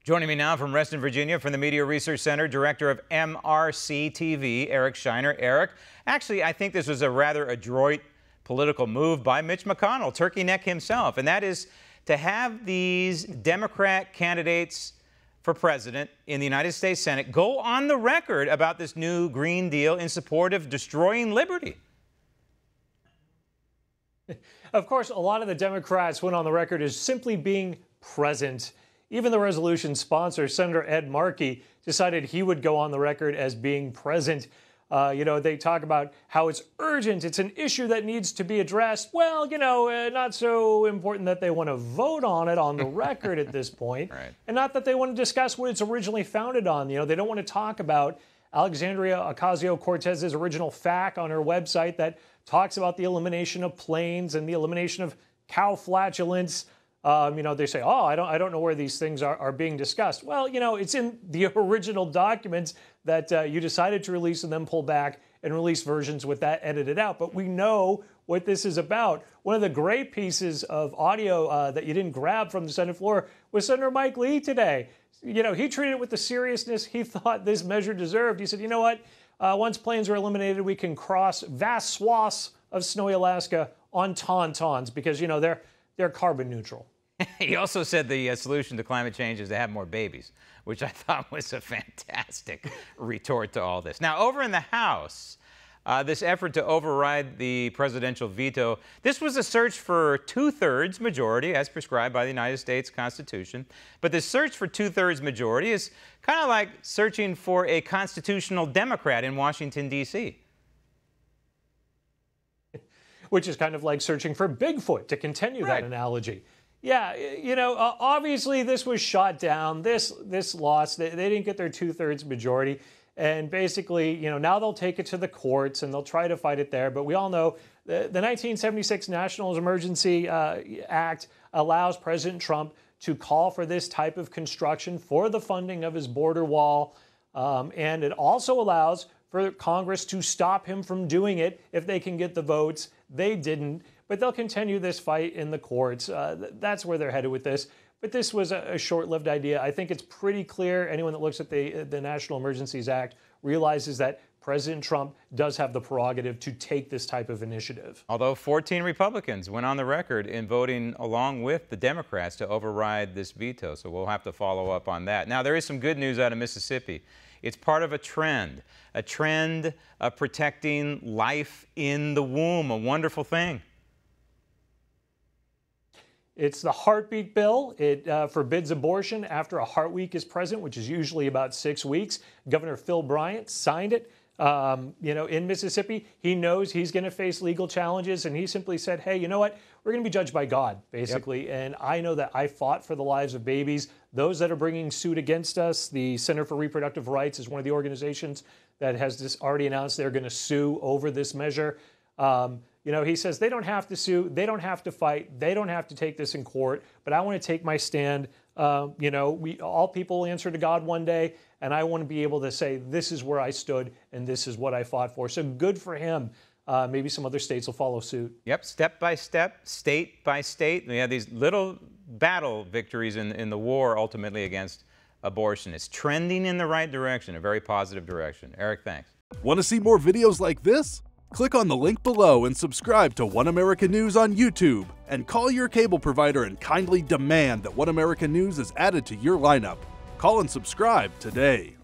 Joining me now from Reston, Virginia, from the Media Research Center, Director of MRC TV, Eric Scheiner. Eric, actually, I think this was a rather adroit political move by Mitch McConnell, turkey neck himself, and that is to have these Democrat candidates for president in the United States Senate go on the record about this new Green Deal in support of destroying liberty. Of course, a lot of the Democrats went on the record as simply being present. Even the resolution sponsor, Senator Ed Markey, decided he would go on the record as being present. They talk about how it's urgent. It's an issue that needs to be addressed. Well, not so important that they want to vote on it on the record at this point. Right. And not that they want to discuss what it's originally founded on. They don't want to talk about Alexandria Ocasio-Cortez's original FAQ on her website that talks about the elimination of planes and the elimination of cow flatulence. They say, oh, I don't know where these things are being discussed. Well, it's in the original documents that you decided to release and then pull back and release versions with that edited out. But we know what this is about. One of the great pieces of audio that you didn't grab from the Senate floor was Senator Mike Lee today. He treated it with the seriousness he thought this measure deserved. He said, you know what? Once planes are eliminated, we can cross vast swaths of snowy Alaska on tauntauns because, they're carbon neutral. He also said the solution to climate change is to have more babies, which I thought was a fantastic retort to all this. Now, over in the House, this effort to override the presidential veto, this was a search for two-thirds majority as prescribed by the United States Constitution. But this search for two-thirds majority is kind of like searching for a constitutional Democrat in Washington, D.C. Which is kind of like searching for Bigfoot, to continue that analogy. Yeah, obviously this was shot down. This loss, they didn't get their two-thirds majority. And basically, now they'll take it to the courts and they'll try to fight it there. But we all know the 1976 National Emergency Act allows President Trump to call for this type of construction for the funding of his border wall. And it also allows for Congress to stop him from doing it if they can get the votes. They didn't. But they'll continue this fight in the courts. That's where they're headed with this. But this was a short-lived idea. I think it's pretty clear. Anyone that looks at the National Emergencies Act realizes that President Trump does have the prerogative to take this type of initiative. Although 14 Republicans went on the record in voting along with the Democrats to override this veto. So we'll have to follow up on that. Now, there is some good news out of Mississippi. It's part of a trend of protecting life in the womb, a wonderful thing. It's the heartbeat bill. It forbids abortion after a heart week is present, which is usually about 6 weeks. Governor Phil Bryant signed it. In Mississippi, he knows he's going to face legal challenges, and he simply said, hey, you know what? We're going to be judged by God, basically. Yep. And I know that I fought for the lives of babies. Those that are bringing suit against us, the Center for Reproductive Rights is one of the organizations that has already announced they're going to sue over this measure. He says they don't have to sue, they don't have to fight, they don't have to take this in court, but I want to take my stand. All people will answer to God one day, and I want to be able to say this is where I stood and this is what I fought for. So good for him. Maybe some other states will follow suit. Yep, step by step, state by state. We have these little battle victories in the war ultimately against abortion. It's trending in the right direction, a very positive direction. Eric, thanks. Want to see more videos like this? Click on the link below and subscribe to One American News on YouTube. And call your cable provider and kindly demand that One American News is added to your lineup. Call and subscribe today.